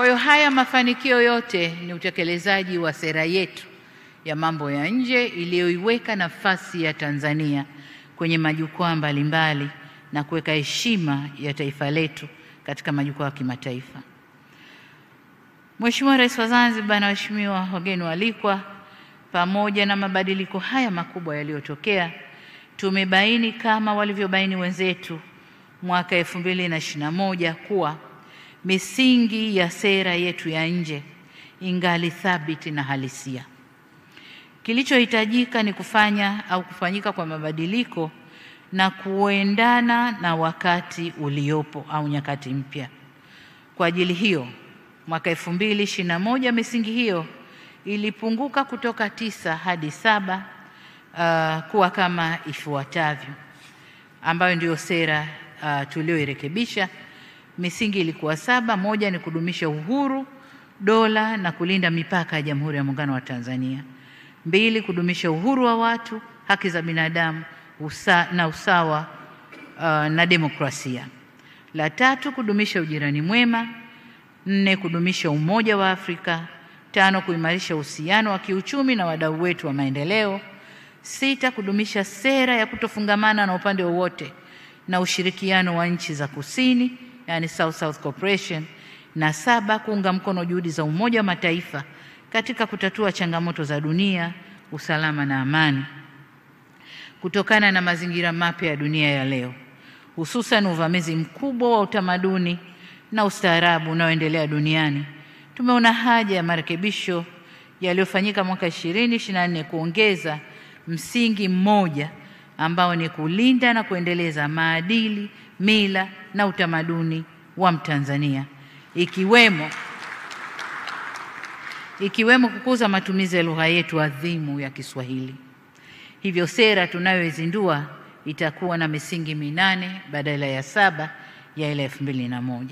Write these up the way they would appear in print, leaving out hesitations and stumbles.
Kwa hiyo haya mafanikio yote ni utekelezaji wa sera yetu ya mambo ya nje iliyoiweka nafasi ya Tanzania kwenye majukwaa mbalimbali na kuweka heshima ya taifa letu katika majukwaa ya kimataifa. Mheshimiwa Rais wa Zanzibar na waheshimiwa wageni waalikwa, pamoja na mabadiliko haya makubwa yaliyotokea, tumebaini kama walivyobaini wenzetu mwaka 2021 kuwa misingi ya sera yetu ya nje ingali thabiti na halisia. Kilichohitajika ni kufanyika kwa mabadiliko na kuendana na wakati uliopo au nyakati mpya. Kwa ajili hiyo, mwaka 2021 misingi hiyo ilipunguka kutoka 9 hadi 7 kuwa kama ifuatavyo, ambayo ndio sera tulioirekebisha. Misingi ilikuwa 7. Moja ni kudumisha uhuru, dola na kulinda mipaka ya Jamhuri ya Muungano wa Tanzania. 2, kudumisha uhuru wa watu, haki za binadamu na usawa na demokrasia. La 3, kudumisha ujirani mwema. 4, kudumisha umoja wa Afrika. 5, kuimarisha uhusiano wa kiuchumi na wadau wetu wa maendeleo. 6, kudumisha sera ya kutofungamana na upande wowote na ushirikiano wa nchi za kusini, yani South-South Cooperation. Na 7, kuunga mkono juhudi za Umoja wa Mataifa katika kutatua changamoto za dunia, usalama na amani. Kutokana na mazingira mapya ya dunia ya leo, hususan uvamizi mkubwa wa utamaduni na ustaarabu unaoendelea duniani, tumeona haja ya marekebisho yaliyofanyika mwaka 2024 kuongeza msingi mmoja ambao ni kulinda na kuendeleza maadili, mila na utamaduni wa Mtanzania, ikiwemo kukuza matumizi ya lugha yetu adhimu ya Kiswahili. Hivyo sera tunayoizindua itakuwa na misingi 8 badala ya 7 ya ile 2001.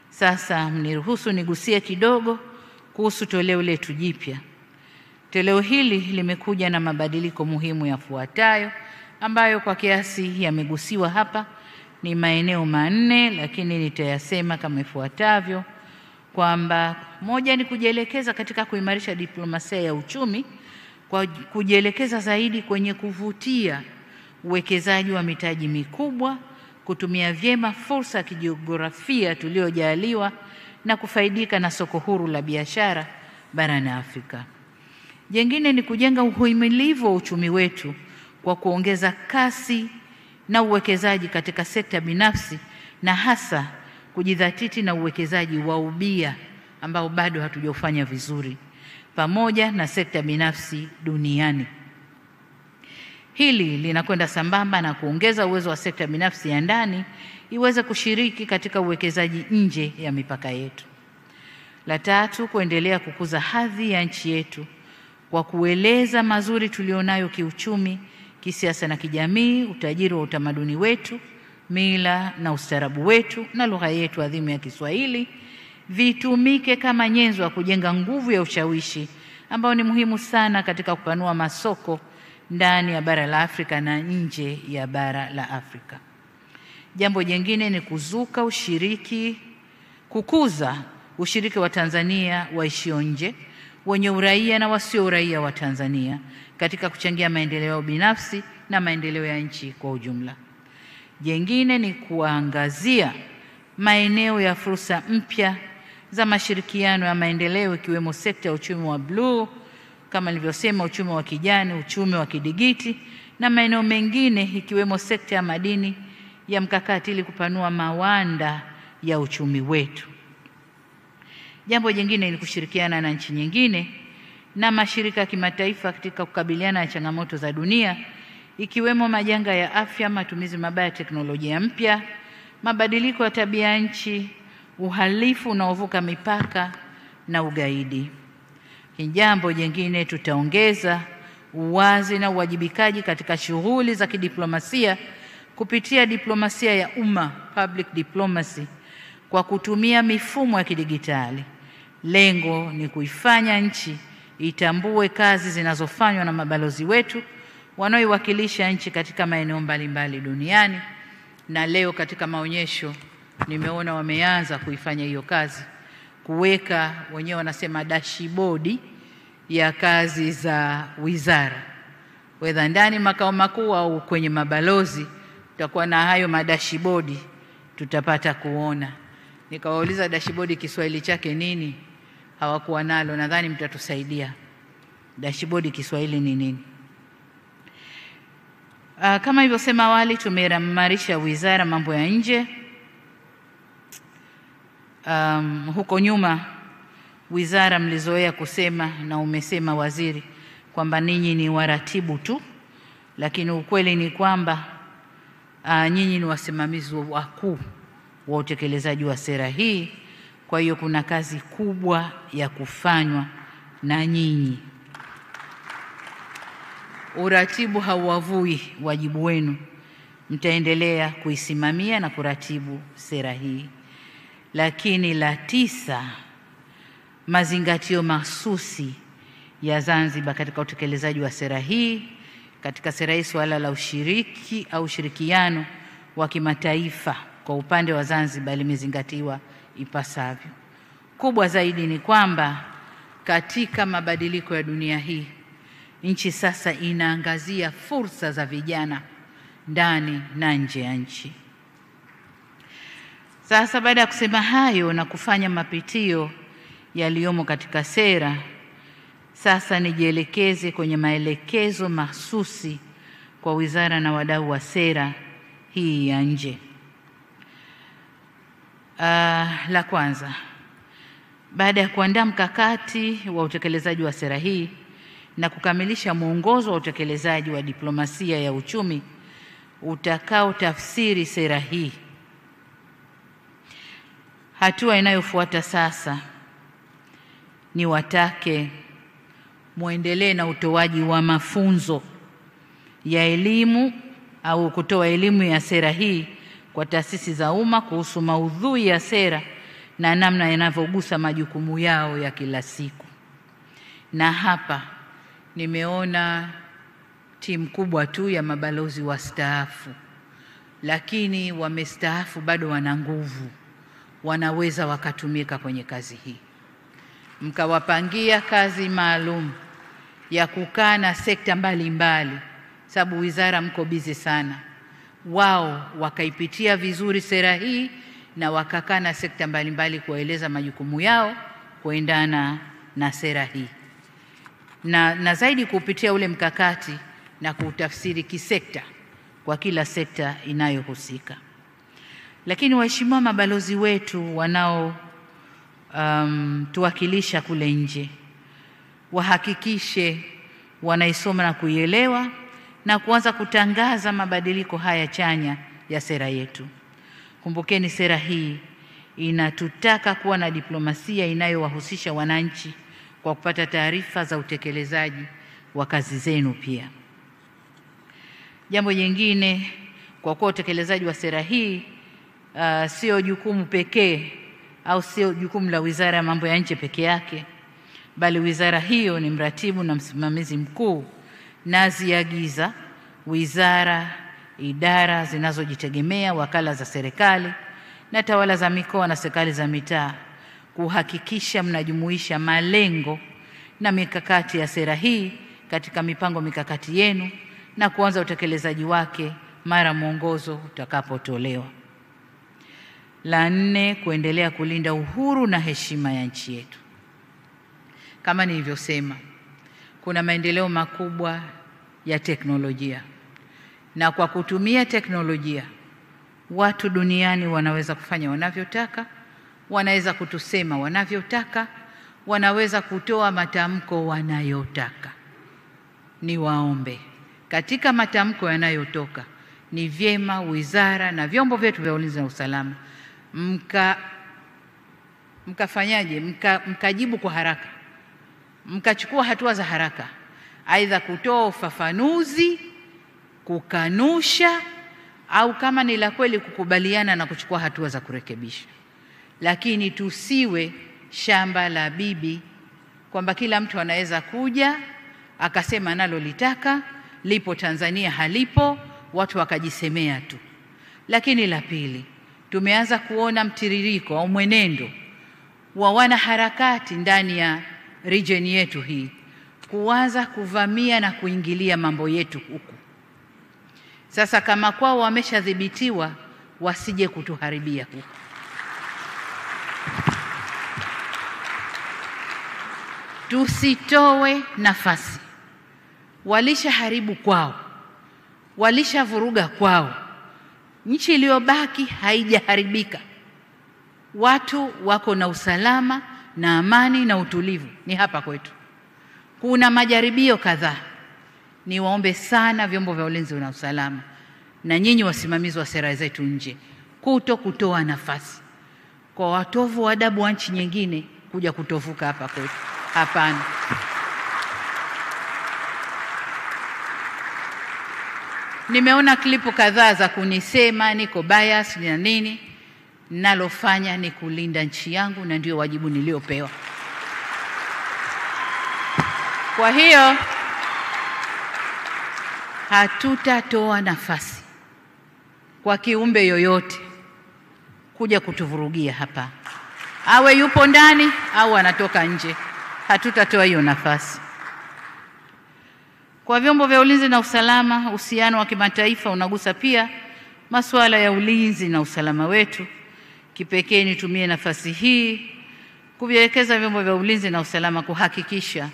Sasa mniruhusu nigusie kidogo kuhusu toleo letu jipya. Toleo hili limekuja na mabadiliko muhimu yafuatayo ambayo kwa kiasi yamegusiwa hapa. Ni maeneo 4, lakini nitayasema kama ifuatavyo, kwamba moja ni kujielekeza katika kuimarisha diplomasia ya uchumi kwa kujielekeza zaidi kwenye kuvutia uwekezaji wa mitaji mikubwa, kutumia vyema fursa ya kijiografia tuliojaliwa na kufaidika na soko huru la biashara barani Afrika. Jengine ni kujenga uhimilivu wa uchumi wetu kwa kuongeza kasi na uwekezaji katika sekta binafsi na hasa kujidhatiti na uwekezaji wa ubia ambao bado hatujaufanya vizuri pamoja na sekta binafsi duniani. Hili linakwenda sambamba na kuongeza uwezo wa sekta binafsi ya ndani iweze kushiriki katika uwekezaji nje ya mipaka yetu. La 3, kuendelea kukuza hadhi ya nchi yetu kwa kueleza mazuri tulionayo kiuchumi, kisiasa na kijamii, utajiri wa utamaduni wetu, mila na ustaarabu wetu na lugha yetu adhimu ya Kiswahili vitumike kama nyenzo ya kujenga nguvu ya ushawishi ambao ni muhimu sana katika kupanua masoko ndani ya bara la Afrika na nje ya bara la Afrika. Jambo jingine ni kukuza ushiriki wa Tanzania waishio nje, wenye uraia na wasio uraia wa Tanzania katika kuchangia maendeleo binafsi na maendeleo ya nchi kwa ujumla. Jingine ni kuangazia maeneo ya fursa mpya za mashirikiano ya maendeleo ikiwemo sekta ya uchumi wa bluu, kama nilivyosema, uchumi wa kijani, uchumi wa kidigiti na maeneo mengine ikiwemo sekta ya madini ya mkakati ili kupanua mawanda ya uchumi wetu. Jambo jingine ni kushirikiana na nchi nyingine na mashirika ya kimataifa katika kukabiliana na changamoto za dunia ikiwemo majanga ya afya, matumizi mabaya ya teknolojia mpya, mabadiliko ya tabia nchi, uhalifu unaovuka mipaka na ugaidi. Jambo jingine, tutaongeza uwazi na uwajibikaji katika shughuli za kidiplomasia kupitia diplomasia ya umma, public diplomacy, kwa kutumia mifumo ya kidigitali. Lengo ni kuifanya nchi itambue kazi zinazofanywa na mabalozi wetu wanaoiwakilisha nchi katika maeneo mbalimbali duniani, na leo katika maonyesho nimeona wameanza kuifanya hiyo kazi kuweka, wenyewe wanasema dashboard ya kazi za wizara, whether ndani makao makuu au kwenye mabalozi. Tutakuwa na hayo madashboard, tutapata kuona. Nikawauliza dashboard Kiswahili chake nini, hawakuwa nalo. Nadhani mtatusaidia. Dashboard Kiswahili ni nini? Kama nilivyosema awali, tumeimarisha wizara mambo ya nje. Huko nyuma wizara mlizoea kusema, na umesema waziri, kwamba ninyi ni waratibu tu, lakini ukweli ni kwamba nyinyi ni wasimamizi wakuu wa utekelezaji wa sera hii. Kwa hiyo kuna kazi kubwa ya kufanywa na nyinyi. Uratibu hauwavui wajibu wenu, mtaendelea kuisimamia na kuratibu sera hii. Lakini la 9, mazingatio mahsusi ya Zanzibar katika utekelezaji wa sera hii. Katika sera hii suala la ushiriki au ushirikiano wa kimataifa kwa upande wa Zanzibar limezingatiwa ipasavyo. Kubwa zaidi ni kwamba katika mabadiliko ya dunia hii, nchi sasa inaangazia fursa za vijana ndani na nje ya nchi. Sasa baada ya kusema hayo na kufanya mapitio yaliyomo katika sera, sasa nijielekeze kwenye maelekezo mahsusi kwa wizara na wadau wa sera hii ya nje. La kwanza, baada ya kuandaa mkakati wa utekelezaji wa sera hii na kukamilisha mwongozo wa utekelezaji wa diplomasia ya uchumi utakao tafsiri sera hii, hatua inayofuata sasa ni watake muendelee na utoaji wa mafunzo ya elimu au kutoa elimu ya sera hii kwa taasisi za umma kuhusu maudhui ya sera na namna yanavyogusa majukumu yao ya kila siku. Na hapa nimeona timu kubwa tu ya mabalozi wastaafu, lakini wamestaafu bado wana nguvu, wanaweza wakatumika kwenye kazi hii. Mkawapangia kazi maalum ya kukaa na sekta mbalimbali, sababu wizara mko busy sana. Wao wakaipitia vizuri sera hii na wakakaa na sekta mbalimbali kueleza majukumu yao kuendana na sera hii. Na zaidi kupitia ule mkakati na kutafsiri kisekta kwa kila sekta inayohusika. Lakini waheshimiwa mabalozi wetu wanao tuwakilisha kule nje, wahakikishe wanaisoma na kuielewa na kuanza kutangaza mabadiliko haya chanya ya sera yetu. Kumbukeni, sera hii inatutaka kuwa na diplomasia inayowahusisha wananchi kwa kupata taarifa za utekelezaji wa kazi zenu pia. Jambo jingine, kwa kuwa utekelezaji wa sera hii sio jukumu pekee au sio jukumu la Wizara ya Mambo ya Nje peke yake, bali wizara hiyo ni mratibu na msimamizi mkuu, naziagiza wizara, idara zinazojitegemea, wakala za serikali na tawala za mikoa na serikali za mitaa kuhakikisha mnajumuisha malengo na mikakati ya sera hii katika mipango mikakati yenu na kuanza utekelezaji wake mara mwongozo utakapotolewa. La 4, kuendelea kulinda uhuru na heshima ya nchi yetu. Kama nilivyosema, kuna maendeleo makubwa ya teknolojia, na kwa kutumia teknolojia watu duniani wanaweza kufanya wanavyotaka, wanaweza kutusema wanavyotaka, wanaweza kutoa matamko wanayotaka. Niwaombe, katika matamko yanayotoka, ni vyema wizara na vyombo vyetu vya ulinzi na usalama mkajibu kwa haraka, mkachukua hatua za haraka, aidha kutoa ufafanuzi, kukanusha, au kama ni la kweli kukubaliana na kuchukua hatua za kurekebisha. Lakini tusiwe shamba la bibi kwamba kila mtu anaweza kuja akasema nalo litaka, lipo Tanzania halipo, watu wakajisemea tu. Lakini la pili, tumeanza kuona mtiririko au mwenendo wa wanaharakati ndani ya region yetu hii kuanza kuvamia na kuingilia mambo yetu huku. Sasa kama kwao wameshadhibitiwa, wasije kutuharibia huku. Tusitoe nafasi. Walishaharibu kwao, walishavuruga kwao. Nchi iliyobaki haijaharibika. Watu wako na usalama na amani na utulivu ni hapa kwetu. Kuna majaribio kadhaa. Niwaombe sana vyombo vya ulinzi na usalama na nyinyi wasimamizi wa sera zetu nje kutoa nafasi kwa watovu wa adabu wa nchi nyingine kuja kutovuka hapa kwetu. Hapana. Nimeona klipu kadhaa za kunisema niko bias na nini. Nalofanya ni kulinda nchi yangu na ndio wajibu niliopewa. Kwa hiyo hatutatoa nafasi kwa kiumbe yoyote kuja kutuvurugia hapa. Awe yupo ndani au anatoka nje. Hatutatoa hiyo nafasi. Kwa vyombo vya ulinzi na usalama, uhusiano wa kimataifa unagusa pia masuala ya ulinzi na usalama wetu. Kipekee nitumie nafasi hii kuvielekeza vyombo vya ulinzi na usalama kuhakikisha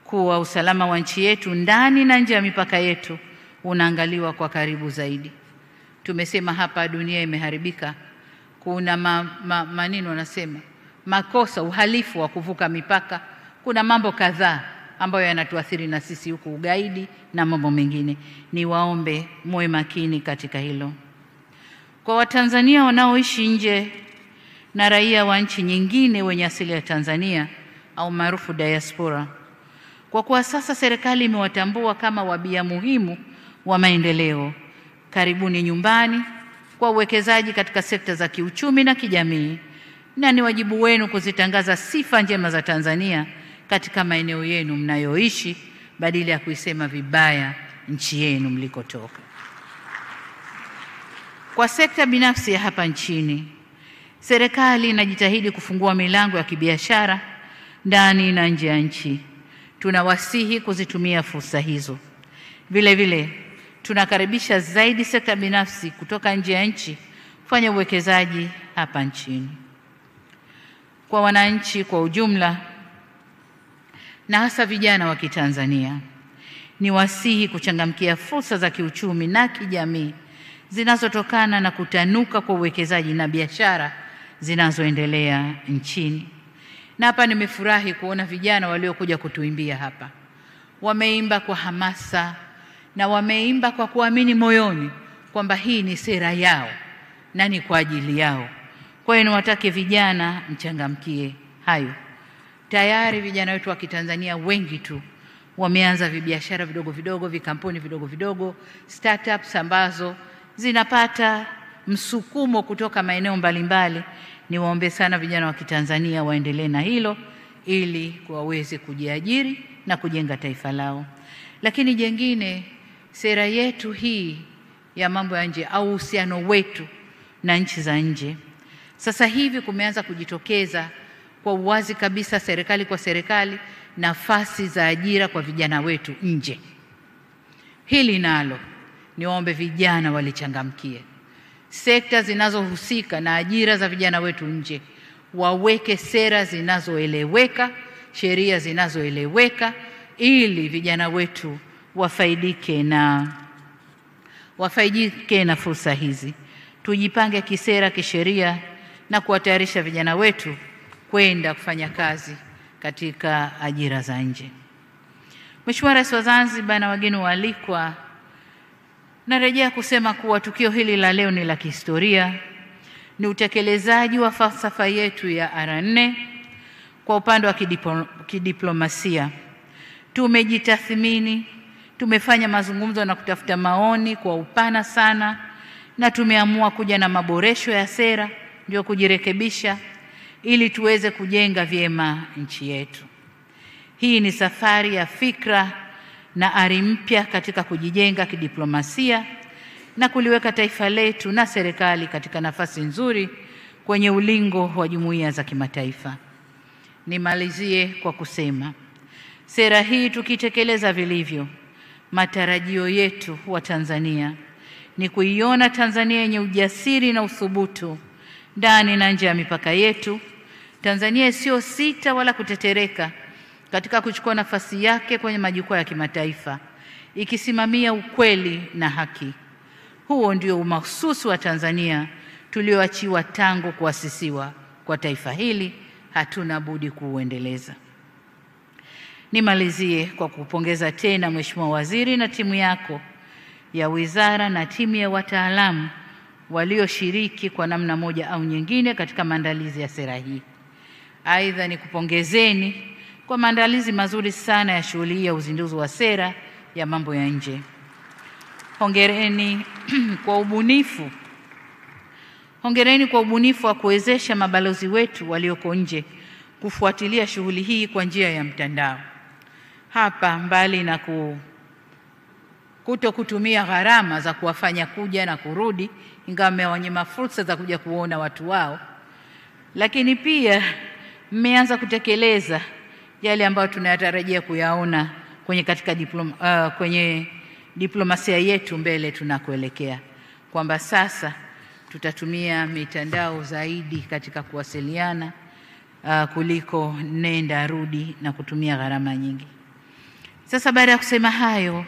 kuwa usalama wa nchi yetu ndani na nje ya mipaka yetu unaangaliwa kwa karibu zaidi. Tumesema hapa dunia imeharibika. Kuna maneno wanasema makosa, uhalifu wa kuvuka mipaka. Kuna mambo kadhaa ambayo yanatuathiri na sisi huku, ugaidi na mambo mengine. Niwaombe muwe makini katika hilo. Kwa Watanzania wanaoishi nje na raia wa nchi nyingine wenye asili ya Tanzania au maarufu diaspora, kwa kuwa sasa serikali imewatambua kama wabia muhimu wa maendeleo, karibuni nyumbani kwa uwekezaji katika sekta za kiuchumi na kijamii, na ni wajibu wenu kuzitangaza sifa njema za Tanzania katika maeneo yenu mnayoishi badala ya kuisema vibaya nchi yenu mlikotoka. Kwa sekta binafsi ya hapa nchini, serikali inajitahidi kufungua milango ya kibiashara ndani na nje ya nchi. Tunawasihi kuzitumia fursa hizo. Vile vile, tunakaribisha zaidi sekta binafsi kutoka nje ya nchi kufanya uwekezaji hapa nchini. Kwa wananchi kwa ujumla na hasa vijana wa Kitanzania, niwasihi kuchangamkia fursa za kiuchumi na kijamii zinazotokana na kutanuka kwa uwekezaji na biashara zinazoendelea nchini. Na hapa nimefurahi kuona vijana waliokuja kutuimbia hapa. Wameimba kwa hamasa na wameimba kwa kuamini moyoni kwamba hii ni sera yao na ni kwa ajili yao. Kwa hiyo niwatake vijana mchangamkie hayo. Tayari vijana wetu wa Kitanzania wengi tu wameanza vibiashara vidogo vidogo, vikampuni vidogo vidogo, startups ambazo zinapata msukumo kutoka maeneo mbalimbali. Niwaombe sana vijana wa Kitanzania waendelee na hilo ili waweze kujiajiri na kujenga taifa lao. Lakini jengine, sera yetu hii ya mambo ya nje au uhusiano wetu na nchi za nje, sasa hivi kumeanza kujitokeza kwa uwazi kabisa, serikali kwa serikali, nafasi za ajira kwa vijana wetu nje. Hili nalo niwaombe vijana walichangamkie. Sekta zinazohusika na ajira za vijana wetu nje waweke sera zinazoeleweka, sheria zinazoeleweka, ili vijana wetu wafaidike na fursa hizi. Tujipange kisera, kisheria na kuwatayarisha vijana wetu kwenda kufanya kazi katika ajira za nje. Mheshimiwa Rais wa Zanzibar na wageni waalikwa, narejea kusema kuwa tukio hili la leo ni la kihistoria. Ni utekelezaji wa falsafa yetu ya R4. Kwa upande wa kidiplomasia, tumejitathmini, tumefanya mazungumzo na kutafuta maoni kwa upana sana, na tumeamua kuja na maboresho ya sera, ndio kujirekebisha, ili tuweze kujenga vyema nchi yetu. Hii ni safari ya fikra na ari mpya katika kujijenga kidiplomasia na kuliweka taifa letu na serikali katika nafasi nzuri kwenye ulingo wa jumuiya za kimataifa. Nimalizie kwa kusema sera hii tukitekeleza vilivyo, matarajio yetu wa Tanzania ni kuiona Tanzania yenye ujasiri na uthubutu ndani na nje ya mipaka yetu, Tanzania isiyo sita wala kutetereka katika kuchukua nafasi yake kwenye majukwaa ya kimataifa, ikisimamia ukweli na haki. Huo ndio umahususi wa Tanzania tulioachiwa tangu kuasisiwa kwa taifa hili, hatuna budi kuuendeleza. Nimalizie kwa kupongeza tena Mheshimiwa Waziri na timu yako ya wizara na timu ya wataalamu walioshiriki kwa namna moja au nyingine katika maandalizi ya sera hii. Aidha, nikupongezeni kwa maandalizi mazuri sana ya shughuli hii ya uzinduzi wa sera ya mambo ya nje. Hongereni kwa ubunifu wa kuwezesha mabalozi wetu walioko nje kufuatilia shughuli hii kwa njia ya mtandao. Hapa mbali na kutokutumia gharama za kuwafanya kuja na kurudi, ingawa mmewanyima fursa za kuja kuona watu wao, lakini pia mmeanza kutekeleza yale ambayo tunayatarajia kuyaona kwenye diplomasia yetu mbele tunakoelekea, kwamba sasa tutatumia mitandao zaidi katika kuwasiliana kuliko nenda rudi na kutumia gharama nyingi. Sasa baada ya kusema hayo,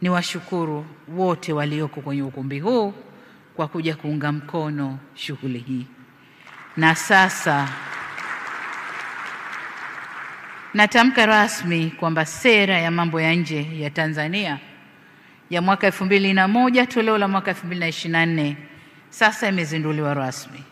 ni washukuru wote walioko kwenye ukumbi huu kwa kuja kuunga mkono shughuli hii. Na sasa natamka rasmi kwamba sera ya mambo ya nje ya Tanzania ya mwaka 2001 toleo la mwaka 2024 sasa imezinduliwa rasmi.